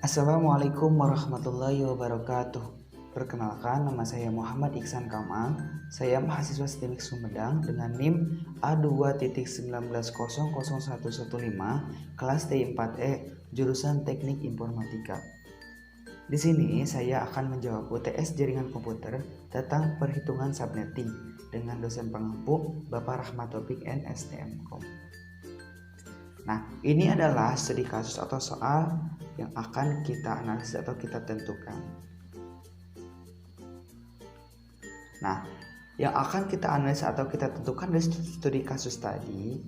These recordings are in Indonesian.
Assalamualaikum warahmatullahi wabarakatuh. Perkenalkan, nama saya Muhammad Iksan Kamal. Saya mahasiswa STEMIK Sumedang dengan NIM A2.1900115 kelas T4E jurusan Teknik Informatika. Di sini saya akan menjawab UTS jaringan komputer tentang perhitungan subnetting dengan dosen pengampu Bapak Rahmat Taufik NSTM.com. Nah, ini adalah studi kasus atau soal yang akan kita analisis atau kita tentukan. Nah, yang akan kita analisis atau kita tentukan dari studi kasus tadi,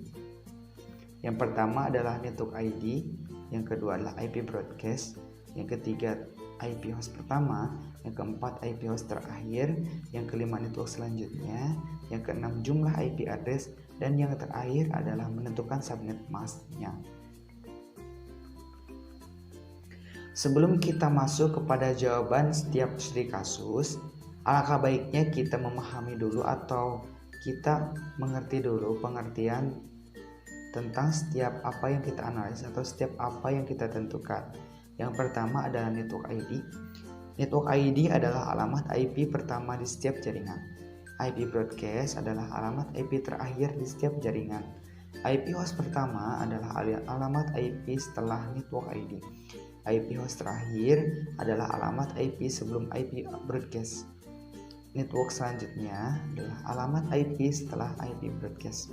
yang pertama adalah network ID, yang kedua adalah IP broadcast, yang ketiga IP host pertama, yang keempat IP host terakhir, yang kelima network selanjutnya, yang keenam jumlah IP address, dan yang terakhir adalah menentukan subnet masknya. Sebelum kita masuk kepada jawaban setiap studi kasus, alangkah baiknya kita memahami dulu atau kita mengerti dulu pengertian tentang setiap apa yang kita analisis atau setiap apa yang kita tentukan. Yang pertama adalah network ID. Network ID adalah alamat IP pertama di setiap jaringan. IP broadcast adalah alamat IP terakhir di setiap jaringan. IP host pertama adalah alamat IP setelah network ID. IP host terakhir adalah alamat IP sebelum IP broadcast. Network selanjutnya adalah alamat IP setelah IP broadcast.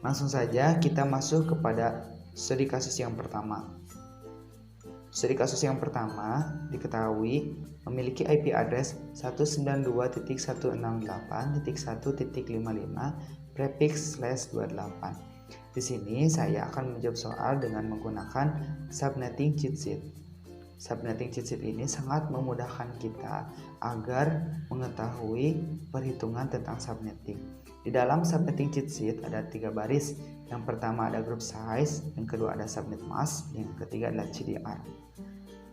Langsung saja kita masuk kepada studi kasus yang pertama. Studi kasus yang pertama diketahui memiliki IP address 192.168.1.55 prefix /28. Di sini saya akan menjawab soal dengan menggunakan subnetting cheat sheet. Subnetting cheat sheet ini sangat memudahkan kita agar mengetahui perhitungan tentang subnetting. Di dalam subnetting cheat sheet ada 3 baris. Yang pertama ada group size, yang kedua ada subnet mask, yang ketiga adalah CDR.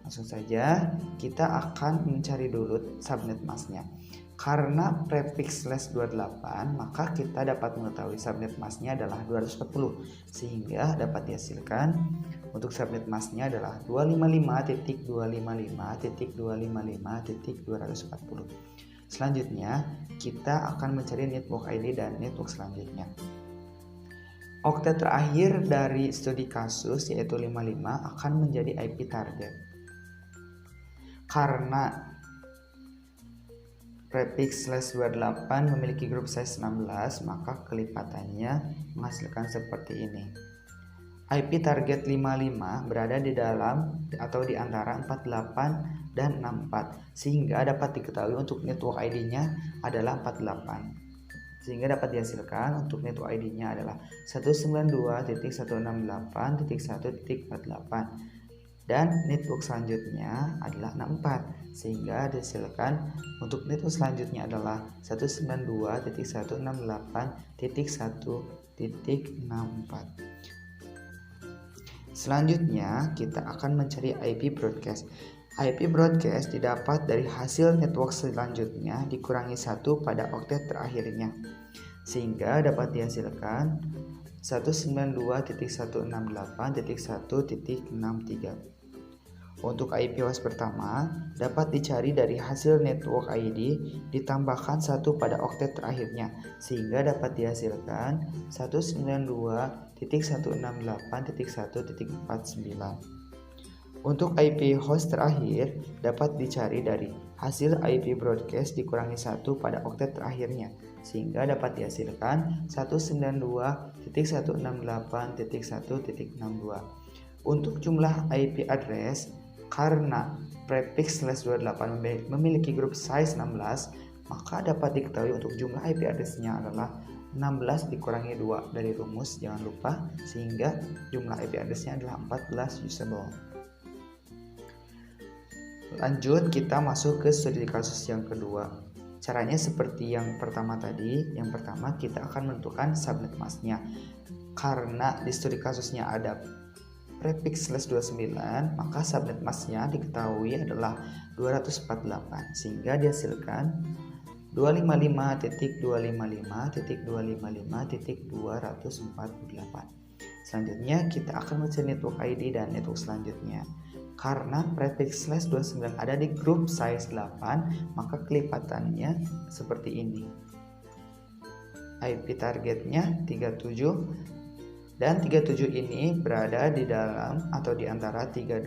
Langsung saja kita akan mencari dulu subnet masknya. Karena prefix /28 maka kita dapat mengetahui subnet masknya adalah 240, sehingga dapat dihasilkan untuk subnet masknya adalah 255.255.255.240. Selanjutnya kita akan mencari network ID dan network selanjutnya. Oktet terakhir dari studi kasus yaitu 55 akan menjadi IP target. Karena prefix /28 memiliki group size 16, maka kelipatannya menghasilkan seperti ini. IP target 55 berada di dalam atau di antara 48 dan 64, sehingga dapat diketahui untuk network ID-nya adalah 48. Sehingga dapat dihasilkan untuk network ID-nya adalah 192.168.1.48 dan network selanjutnya adalah 64, sehingga dihasilkan untuk network selanjutnya adalah 192.168.1.64. Selanjutnya kita akan mencari IP broadcast. IP broadcast didapat dari hasil network selanjutnya dikurangi 1 pada oktet terakhirnya, sehingga dapat dihasilkan 192.168.1.63. Untuk IP host pertama dapat dicari dari hasil network ID ditambahkan 1 pada oktet terakhirnya, sehingga dapat dihasilkan 192.168.1.49. Untuk IP host terakhir dapat dicari dari hasil IP broadcast dikurangi 1 pada oktet terakhirnya, sehingga dapat dihasilkan 192.168.1.62. Untuk jumlah IP address, karena prefix /28 memiliki group size 16, maka dapat diketahui untuk jumlah IP address-nya adalah 16 dikurangi 2 dari rumus, jangan lupa, sehingga jumlah IP address-nya adalah 14 usable. Lanjut kita masuk ke studi kasus yang kedua. Caranya seperti yang pertama tadi. Yang pertama kita akan menentukan subnet masknya. Karena di studi kasusnya ada prefix /29, maka subnet masknya diketahui adalah 248, sehingga dihasilkan 255.255.255.248. Selanjutnya kita akan mencari network ID dan network selanjutnya. Karena prefix slash 29 ada di grup size 8, maka kelipatannya seperti ini. IP targetnya 37 dan 37 ini berada di dalam atau di antara 32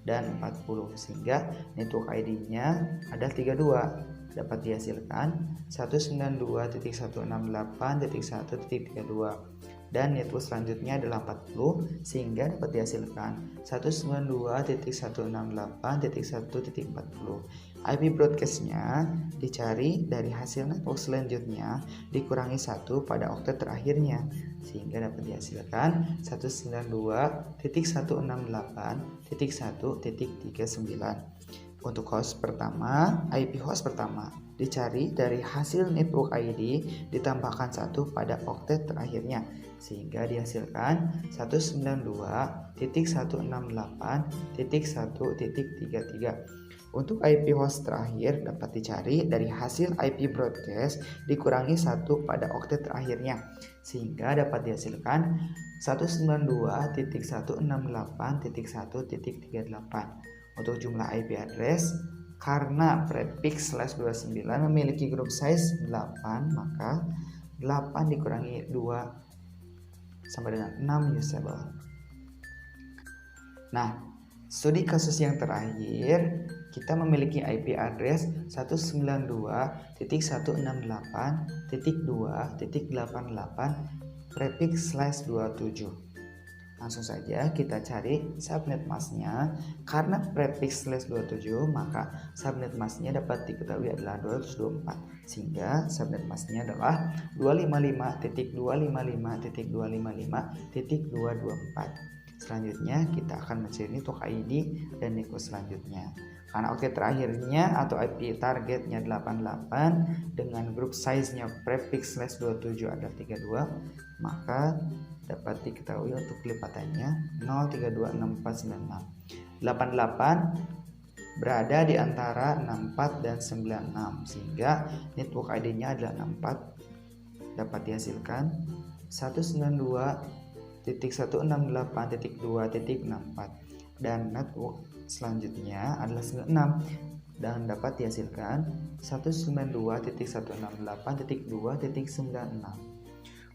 dan 40, sehingga network ID-nya ada 32, dapat dihasilkan 192.168.1.32, dan network selanjutnya adalah 40, sehingga dapat dihasilkan 192.168.1.40. IP broadcast-nya dicari dari hasil network selanjutnya dikurangi 1 pada oktet terakhirnya, sehingga dapat dihasilkan 192.168.1.39. Untuk host pertama, IP host pertama dicari dari hasil network ID ditambahkan 1 pada oktet terakhirnya, sehingga dihasilkan 192.168.1.33. Untuk IP host terakhir dapat dicari dari hasil IP broadcast dikurangi 1 pada oktet terakhirnya, sehingga dapat dihasilkan 192.168.1.38. Untuk jumlah IP address, karena prefix slash 29 memiliki group size 8, maka 8 dikurangi 2 sama dengan 6 usable. Nah, studi kasus yang terakhir, kita memiliki IP address 192.168.2.88 prefix slash 27. Langsung saja kita cari subnet masknya. Karena prefix slash 27, maka subnet masknya dapat diketahui adalah 224, sehingga subnet masknya adalah 255.255.255.224. Selanjutnya kita akan mencari network ID dan network selanjutnya. Karena oktet terakhirnya atau IP targetnya 88 dengan grup size-nya prefix slash 27 adalah 32, maka dapat diketahui untuk kelipatannya 0326496. 88 berada di antara 64 dan 96, sehingga network ID-nya adalah 64, dapat dihasilkan 192.168.2.64, dan network selanjutnya adalah 96 dan dapat dihasilkan 192.168.2.96.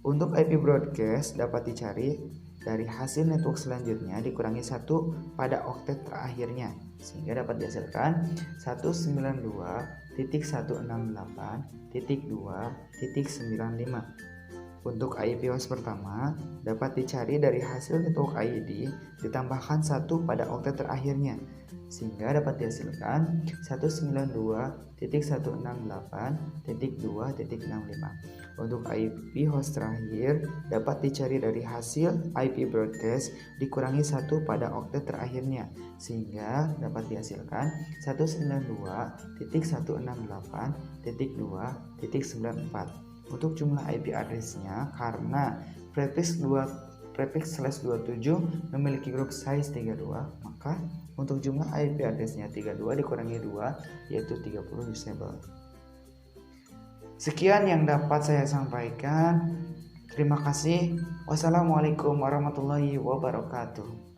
Untuk IP broadcast dapat dicari dari hasil network selanjutnya dikurangi 1 pada oktet terakhirnya, sehingga dapat dihasilkan 192.168.2.95. Untuk IP host pertama dapat dicari dari hasil network ID ditambahkan 1 pada oktet terakhirnya, sehingga dapat dihasilkan 192.168.2.65. Untuk IP host terakhir dapat dicari dari hasil IP broadcast dikurangi 1 pada oktet terakhirnya, sehingga dapat dihasilkan 192.168.2.94. Untuk jumlah IP address-nya, karena prefix slash 27 memiliki group size 32, maka untuk jumlah IP address-nya 32 dikurangi 2 yaitu 30 usable. Sekian yang dapat saya sampaikan. Terima kasih. Wassalamualaikum warahmatullahi wabarakatuh.